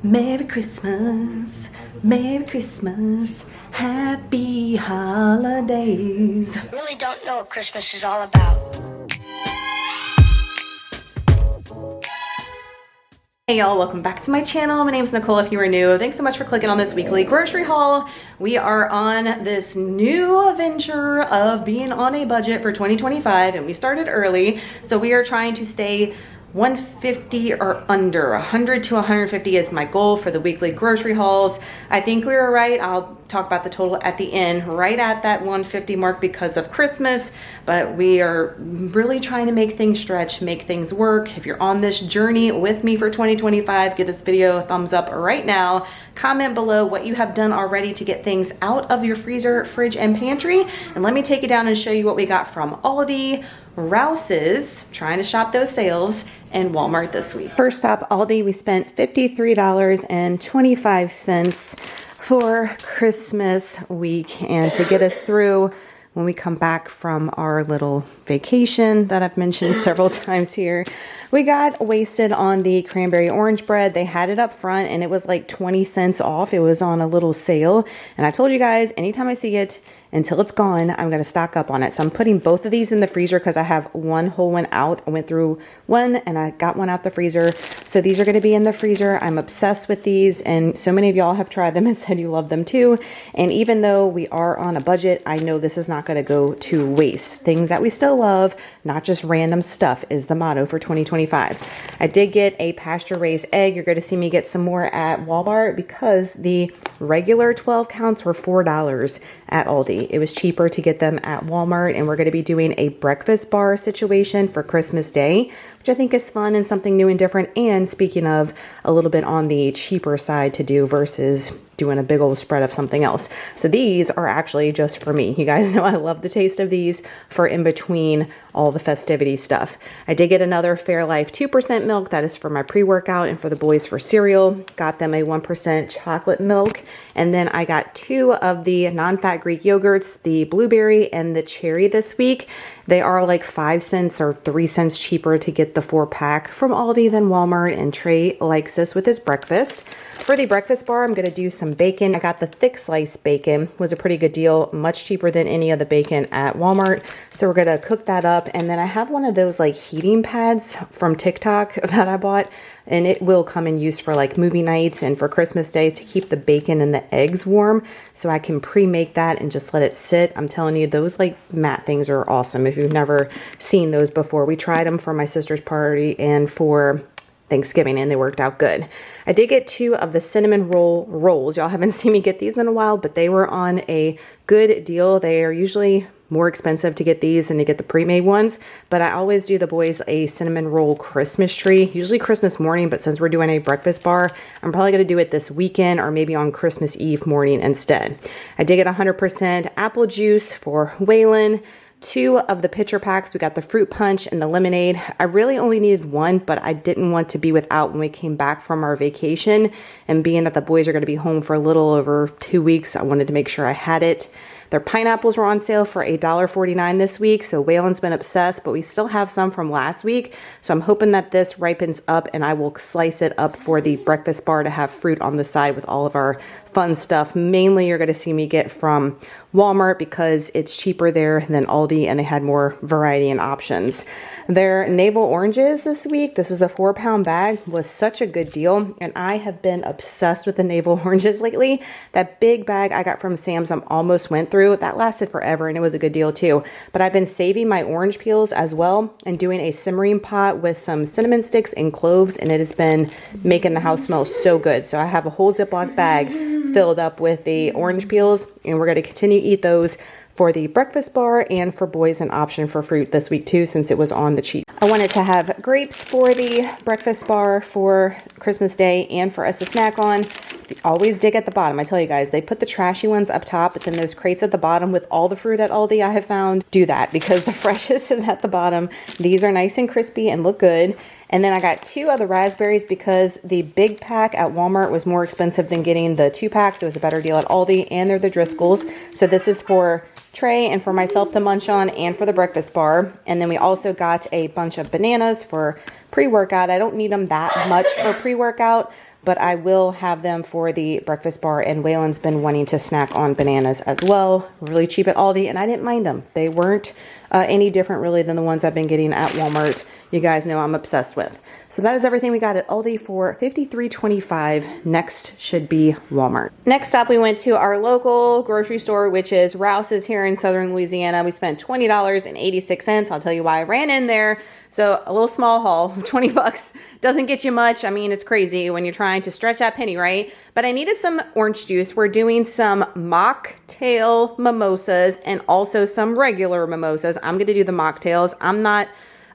Merry Christmas, Merry Christmas, Happy Holidays. I really don't know what Christmas is all about. Hey y'all, welcome back to my channel. My name is Nicole if you are new. Thanks so much for clicking on this weekly grocery haul. We are on this new venture of being on a budget for 2025 and we started early. So we are trying to stay 150 or under. 100 to 150 is my goal for the weekly grocery hauls. I think we were right. I'll talk about the total at the end, right at that 150 mark because of Christmas, but we are really trying to make things stretch, make things work. If you're on this journey with me for 2025, give this video a thumbs up right now. Comment below what you have done already to get things out of your freezer, fridge, and pantry. And let me take you down and show you what we got from Aldi, Rouses, trying to shop those sales, and Walmart this week. First up, Aldi, we spent $53.25 for Christmas week and to get us through when we come back from our little vacation that I've mentioned several times here. We got wasted on the cranberry orange bread. They had it up front and it was like 20 cents off. It was on a little sale. And I told you guys, anytime I see it, until it's gone, I'm going to stock up on it. So I'm putting both of these in the freezer because I have one whole one out. I went through one and I got one out the freezer. So these are going to be in the freezer. I'm obsessed with these and so many of y'all have tried them and said you love them too. And even though we are on a budget, I know this is not going to go to waste. Things that we still love, not just random stuff, is the motto for 2025. I did get a pasture raised egg. You're going to see me get some more at Walmart because the regular 12 counts were $4 at Aldi. It was cheaper to get them at Walmart, and we're going to be doing a breakfast bar situation for Christmas Day, which I think is fun and something new and different. And speaking of, a little bit on the cheaper side to do versus doing a big old spread of something else. So these are actually just for me. You guys know I love the taste of these for in between all the festivity stuff. I did get another Fairlife 2% milk. That is for my pre-workout and for the boys for cereal. Got them a 1% chocolate milk. And then I got 2 of the non-fat Greek yogurts, the blueberry and the cherry this week. They are like 5 cents or 3 cents cheaper to get the 4-pack from Aldi than Walmart, and Trey likes this with his breakfast. For the breakfast bar, I'm going to do some bacon. I got the thick slice bacon. Was a pretty good deal, much cheaper than any of the bacon at Walmart. So we're going to cook that up. And then I have one of those like heating pads from TikTok that I bought. And it will come in use for like movie nights and for Christmas Day to keep the bacon and the eggs warm. So I can pre-make that and just let it sit. I'm telling you, those like mat things are awesome. If you've never seen those before, we tried them for my sister's party and for Thanksgiving and they worked out good. I did get 2 of the cinnamon rolls. Y'all haven't seen me get these in a while, but they were on a good deal. They are usually more expensive to get these than to get the pre-made ones, but I always do the boys a cinnamon roll Christmas tree, usually Christmas morning, but since we're doing a breakfast bar, I'm probably going to do it this weekend or maybe on Christmas Eve morning instead. I did get 100% apple juice for Waylon. 2 of the pitcher packs. We got the fruit punch and the lemonade. I really only needed 1, but I didn't want to be without when we came back from our vacation, and being that the boys are going to be home for a little over 2 weeks, I wanted to make sure I had it. Their pineapples were on sale for $1.49 this week, so Waylon's been obsessed, but we still have some from last week. So I'm hoping that this ripens up and I will slice it up for the breakfast bar to have fruit on the side with all of our fun stuff. Mainly you're going to see me get from Walmart because it's cheaper there than Aldi and they had more variety and options. Their navel oranges this week, this is a 4-pound bag, was such a good deal. And I have been obsessed with the navel oranges lately. That big bag I got from Sam's, I almost went through. That lasted forever and it was a good deal too. But I've been saving my orange peels as well and doing a simmering pot with some cinnamon sticks and cloves. And it has been making the house smell so good. So I have a whole Ziploc bag filled up with the orange peels and we're going to continue to eat those for the breakfast bar and for boys an option for fruit this week too since it was on the cheap. I wanted to have grapes for the breakfast bar for Christmas Day and for us to snack on. Always dig at the bottom. I tell you guys, they put the trashy ones up top, but then those crates at the bottom with all the fruit at Aldi I have found, do that because the freshest is at the bottom. These are nice and crispy and look good. And then I got 2 of the raspberries because the big pack at Walmart was more expensive than getting the 2 packs. It was a better deal at Aldi, and they're the Driscolls. So this is for Trey and for myself to munch on and for the breakfast bar. And then we also got a bunch of bananas for pre-workout. I don't need them that much for pre-workout, but I will have them for the breakfast bar, and Waylon's been wanting to snack on bananas as well. Really cheap at Aldi, and I didn't mind them. They weren't any different really than the ones I've been getting at Walmart. You guys know I'm obsessed with. So that is everything we got at Aldi for $53.25. Next should be Walmart. Next up, we went to our local grocery store, which is Rouses here in Southern Louisiana. We spent $20.86. I'll tell you why I ran in there. So a little small haul, 20 bucks. Doesn't get you much. I mean, it's crazy when you're trying to stretch that penny, right? But I needed some orange juice. We're doing some mocktail mimosas and also some regular mimosas. I'm going to do the mocktails. I'm not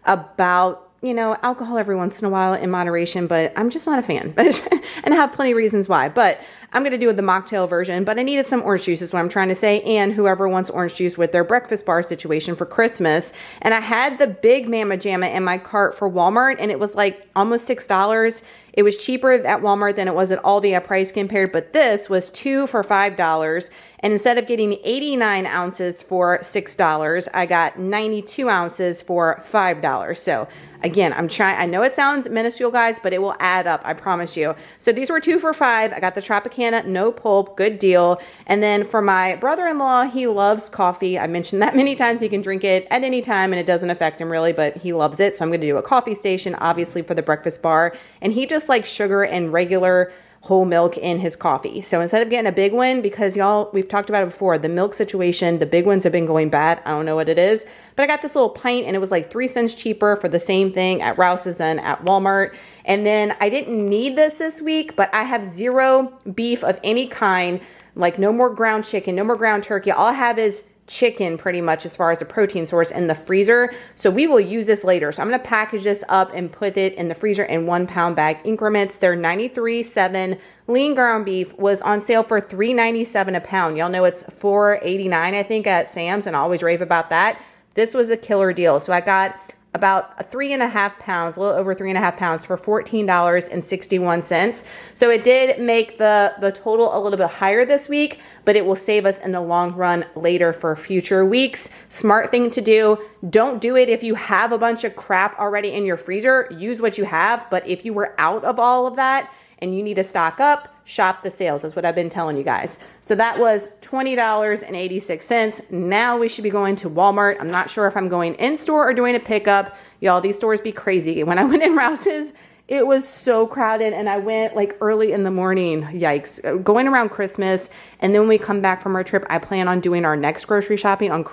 about, you know, alcohol every once in a while in moderation, but I'm just not a fan. And I have plenty of reasons why. But I'm going to do the mocktail version, but I needed some orange juice is what I'm trying to say. And whoever wants orange juice with their breakfast bar situation for Christmas. And I had the big Mama Jamma in my cart for Walmart, and it was like almost $6. It was cheaper at Walmart than it was at Aldi at price compared, but this was 2 for $5. And instead of getting 89 ounces for $6, I got 92 ounces for $5. So again, I know it sounds minuscule, guys, but it will add up, I promise you. So these were 2 for $5. I got the Tropicana, no pulp, good deal. And then for my brother-in-law, he loves coffee. I mentioned that many times. He can drink it at any time and it doesn't affect him really, but he loves it. So I'm gonna do a coffee station, obviously for the breakfast bar. And he just likes sugar and regular whole milk in his coffee. So instead of getting a big one, because y'all, we've talked about it before, the milk situation, the big ones have been going bad. I don't know what it is, but I got this little pint and it was like 3 cents cheaper for the same thing at Rouses than at Walmart. And then I didn't need this week, but I have 0 beef of any kind, like no more ground chicken, no more ground turkey. All I have is chicken pretty much as far as a protein source in the freezer. So we will use this later. So I'm going to package this up and put it in the freezer in 1 pound bag increments. They're 93.7. Lean ground beef was on sale for $3.97 a pound. Y'all know it's $4.89 I think at Sam's, and I always rave about that. This was a killer deal. So I got about 3.5 pounds, a little over 3.5 pounds for $14.61. So it did make the total a little bit higher this week, but it will save us in the long run later for future weeks. Smart thing to do. Don't do it if you have a bunch of crap already in your freezer. Use what you have, but if you were out of all of that and you need to stock up, shop the sales. That's what I've been telling you guys. So that was $20.86. Now we should be going to Walmart. I'm not sure if I'm going in store or doing a pickup. Y'all, these stores be crazy. When I went in Rouses, it was so crowded, and I went like early in the morning. Yikes. Going around Christmas, and then when we come back from our trip, I plan on doing our next grocery shopping on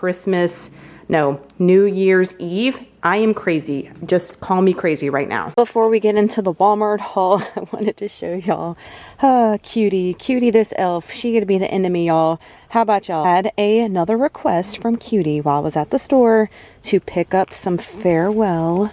New Year's Eve. I am crazy. Just call me crazy right now. Before we get into the Walmart haul, I wanted to show y'all Cutie, this elf. She gonna be the enemy, y'all. How about y'all? I had another request from Cutie while I was at the store to pick up some farewell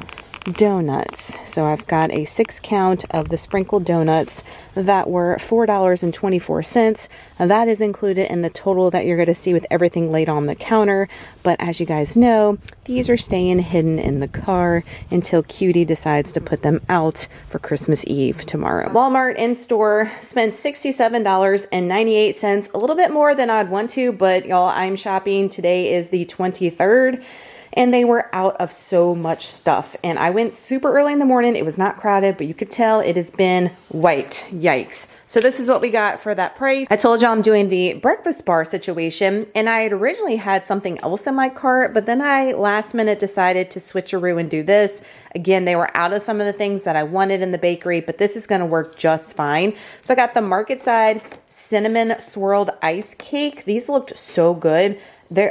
donuts. So I've got a 6 count of the sprinkled donuts that were $4.24. That is included in the total that you're going to see with everything laid on the counter. But as you guys know, these are staying hidden in the car until Cutie decides to put them out for Christmas Eve tomorrow. Walmart in store, spent $67.98, a little bit more than I'd want to, but y'all, I'm shopping. Today is the 23rd. And they were out of so much stuff. And I went super early in the morning. It was not crowded, but you could tell it has been wiped. Yikes. So this is what we got for that price. I told y'all I'm doing the breakfast bar situation, and I had originally had something else in my cart, but then I last minute decided to switcheroo and do this. Again, they were out of some of the things that I wanted in the bakery, but this is gonna work just fine. So I got the Market Side cinnamon swirled ice cake. These looked so good.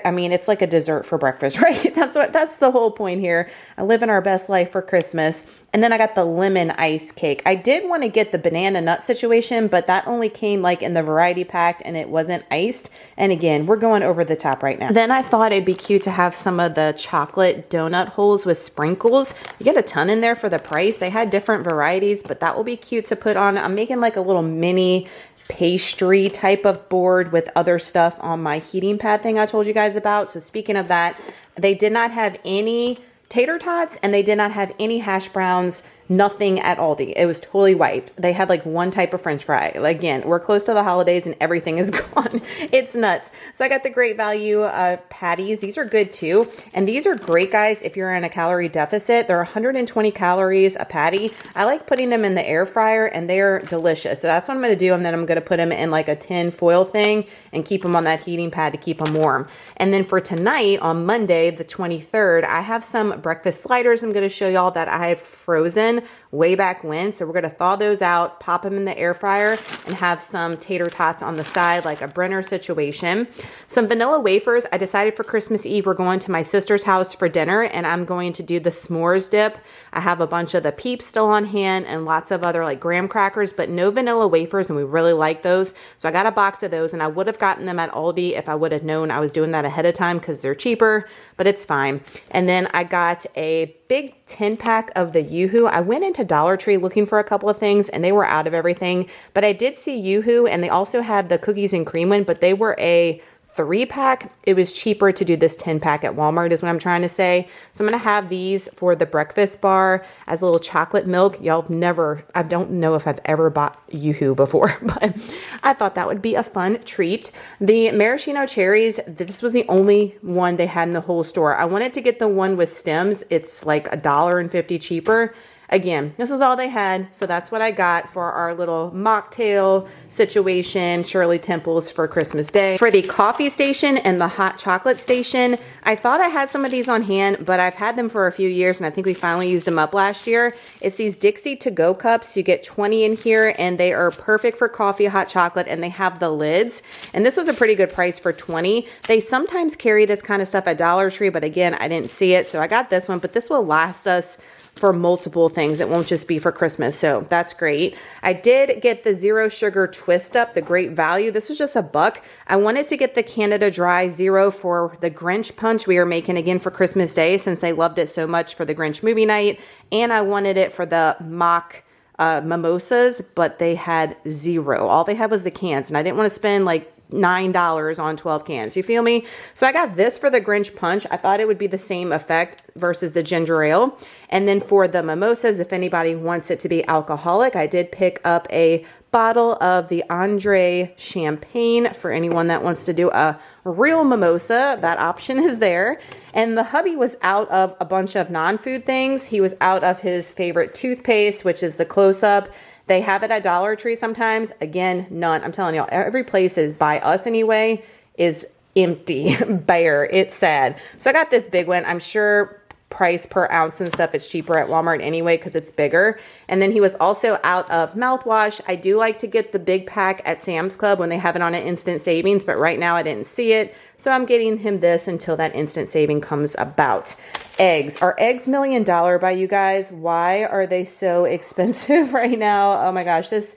I mean, it's like a dessert for breakfast, right? That's the whole point here. I live in our best life for Christmas. And then I got the lemon ice cake. I did want to get the banana nut situation, but that only came like in the variety pack and it wasn't iced. And again, we're going over the top right now. Then I thought it'd be cute to have some of the chocolate donut holes with sprinkles. You get a ton in there for the price. They had different varieties, but that will be cute to put on. I'm making like a little mini pastry type of board with other stuff on my heating pad thing I told you guys about. So speaking of that, they did not have any tater tots and they did not have any hash browns nothing at Aldi. It was totally wiped. They had like one type of French fry. Again, we're close to the holidays and everything is gone. It's nuts. So I got the Great Value patties. These are good too. And these are great, guys, if you're in a calorie deficit. They're 120 calories a patty. I like putting them in the air fryer and they're delicious. So that's what I'm going to do. And then I'm going to put them in like a tin foil thing and keep them on that heating pad to keep them warm. And then for tonight, on Monday, the 23rd, I have some breakfast sliders I'm going to show y'all that I have frozen way back when. So we're going to thaw those out, pop them in the air fryer, and have some tater tots on the side, like a Brenner situation. Some vanilla wafers. I decided for Christmas Eve, we're going to my sister's house for dinner, and I'm going to do the s'mores dip. I have a bunch of the Peeps still on hand and lots of other like graham crackers, but no vanilla wafers, and we really like those. So I got a box of those, and I would have gotten them at Aldi if I would have known I was doing that ahead of time because they're cheaper, but it's fine. And then I got a big 10 pack of the Yoo-Hoo. I went into Dollar Tree looking for a couple of things and they were out of everything, but I did see Yoo-Hoo, and they also had the cookies and cream one, but they were a 3-pack. It was cheaper to do this 10-pack at Walmart is what I'm trying to say. So I'm going to have these for the breakfast bar as a little chocolate milk. I don't know if I've ever bought Yoo-Hoo before, but I thought that would be a fun treat. The maraschino cherries, this was the only one they had in the whole store. I wanted to get the one with stems. It's like $1.50 cheaper. Again, this is all they had, so that's what I got for our little mocktail situation, Shirley Temples for Christmas Day. For the coffee station and the hot chocolate station, I thought I had some of these on hand, but I've had them for a few years, and I think we finally used them up last year. It's these Dixie to-go cups. You get 20 in here, and they are perfect for coffee, hot chocolate, and they have the lids. And this was a pretty good price for 20. They sometimes carry this kind of stuff at Dollar Tree, but again, I didn't see it, so I got this one, but this will last us for multiple things. It won't just be for Christmas, so that's great. I did get the zero sugar twist up, the Great Value. This was just $1. I wanted to get the Canada Dry Zero for the Grinch punch we are making again for Christmas Day since they loved it so much for the Grinch movie night, and I wanted it for the mock mimosas, but they had zero. All they had was the cans, and I didn't want to spend like $9 on 12 cans. You feel me? So I got this for the Grinch punch. I thought it would be the same effect versus the ginger ale. And then for the mimosas, if anybody wants it to be alcoholic, I did pick up a bottle of the Andre champagne for anyone that wants to do a real mimosa. That option is there. And the hubby was out of a bunch of non-food things. He was out of his favorite toothpaste, which is the Close-Up. They have it at Dollar Tree sometimes. Again, none. I'm telling y'all, every place is by us anyway is empty, bare. It's sad. So I got this big one. I'm sure price per ounce and stuff, it's cheaper at Walmart anyway because it's bigger. And then he was also out of mouthwash. I do like to get the big pack at Sam's Club when they have it on an instant savings, but right now I didn't see it. So I'm getting him this until that instant saving comes about. Eggs. Are eggs $1 million by you guys? Why are they so expensive right now? Oh my gosh, this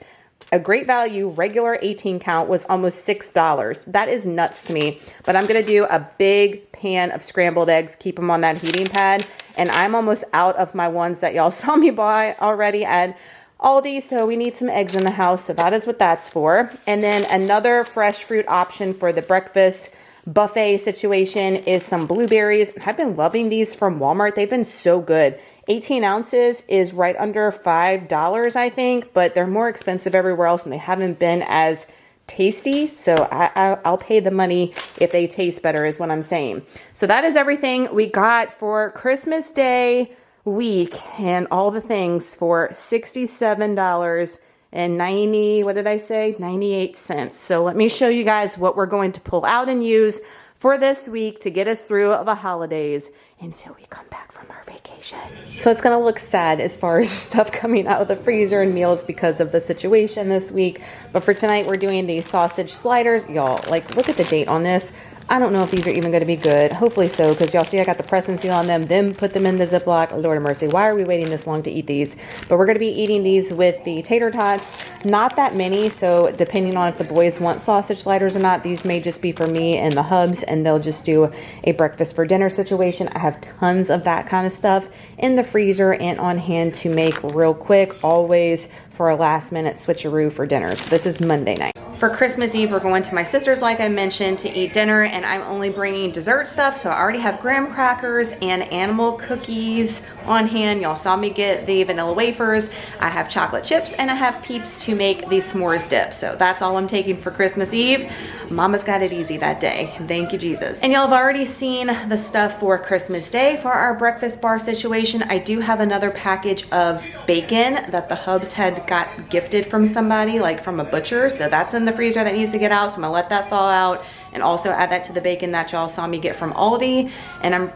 a Great Value regular 18 count was almost $6. That is nuts to me. But I'm going to do a big pan of scrambled eggs, keep them on that heating pad. And I'm almost out of my ones that y'all saw me buy already at Aldi. So we need some eggs in the house. So that is what that's for. And then another fresh fruit option for the breakfast buffet situation is some blueberries. I've been loving these from Walmart. They've been so good. 18 ounces is right under $5, I think, but they're more expensive everywhere else and they haven't been as tasty. So I'll pay the money if they taste better is what I'm saying. So that is everything we got for Christmas Day week and all the things for $67.90, what did I say? 98 cents. So let me show you guys what we're going to pull out and use for this week to get us through the holidays until we come back from our vacation. So it's going to look sad as far as stuff coming out of the freezer and meals because of the situation this week. But for tonight, we're doing these sausage sliders. Y'all, like, look at the date on this. I don't know if these are even going to be good. Hopefully so, because y'all see I got the press and seal on them, then put them in the Ziploc. Lord of mercy, why are we waiting this long to eat these? But we're going to be eating these with the tater tots. Not that many, so depending on if the boys want sausage sliders or not, these may just be for me and the hubs, and they'll just do a breakfast for dinner situation. I have tons of that kind of stuff in the freezer and on hand to make real quick, always for a last minute switcheroo for dinner. So this is Monday night. For Christmas Eve, we're going to my sister's, like I mentioned, to eat dinner, and I'm only bringing dessert stuff. So I already have graham crackers and animal cookies on hand. Y'all saw me get the vanilla wafers. I have chocolate chips, and I have Peeps to make the s'mores dip. So that's all I'm taking for Christmas Eve. Mama's got it easy that day. Thank you, Jesus. And y'all have already seen the stuff for Christmas Day for our breakfast bar situation. I do have another package of bacon that the Hubs had got gifted from somebody, like from a butcher. So that's in the freezer that needs to get out. So I'm gonna let that thaw out and also add that to the bacon that y'all saw me get from Aldi. And I'm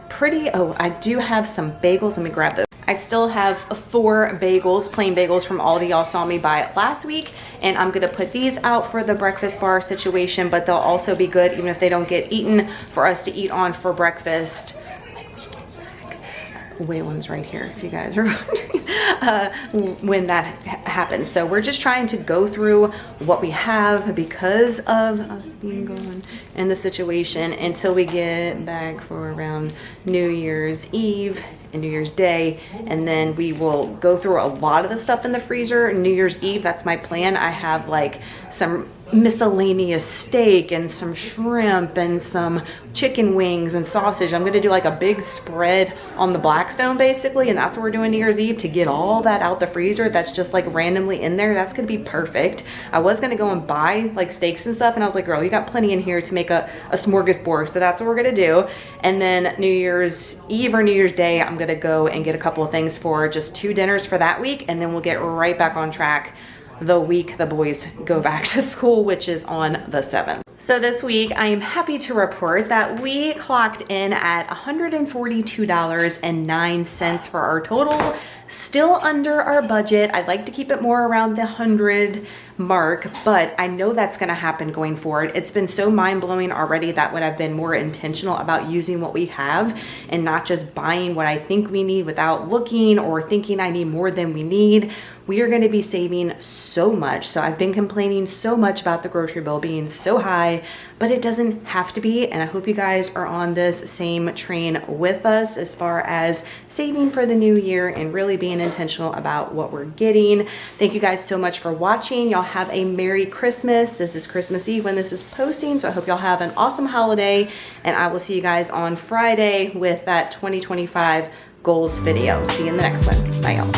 I do have some bagels. Let me grab those. I still have 4 bagels, plain bagels from Aldi. Y'all saw me buy it last week, and I'm gonna put these out for the breakfast bar situation, but they'll also be good even if they don't get eaten for us to eat on for breakfast. Waylon's right here, if you guys are wondering, when that happens. So we're just trying to go through what we have because of us being gone in the situation until we get back for around New Year's Eve and New Year's Day, and then we will go through a lot of the stuff in the freezer. New Year's Eve, that's my plan. I have like some miscellaneous steak and some shrimp and some chicken wings and sausage. I'm gonna do like a big spread on the Blackstone basically, and that's what we're doing New Year's Eve, to get all that out the freezer that's just like randomly in there. That's gonna be perfect. I was gonna go and buy like steaks and stuff, and I was like, girl, you got plenty in here to make a smorgasbord, so that's what we're gonna do. And then New Year's Eve or New Year's Day, I'm gonna go and get a couple of things for just 2 dinners for that week, and then we'll get right back on track the week the boys go back to school, which is on the 7th. So this week, I am happy to report that we clocked in at $142.09 for our total. Still under our budget. I'd like to keep it more around the 100 mark, but I know that's gonna happen going forward. It's been so mind-blowing already that when I've been more intentional about using what we have and not just buying what I think we need without looking or thinking I need more than we need, we are gonna be saving so much. So I've been complaining so much about the grocery bill being so high, but it doesn't have to be, and I hope you guys are on this same train with us as far as saving for the new year and really being intentional about what we're getting. Thank you guys so much for watching. Y'all have a Merry Christmas. This is Christmas Eve when this is posting, so I hope y'all have an awesome holiday, and I will see you guys on Friday with that 2025 goals video. See you in the next one. Bye, y'all.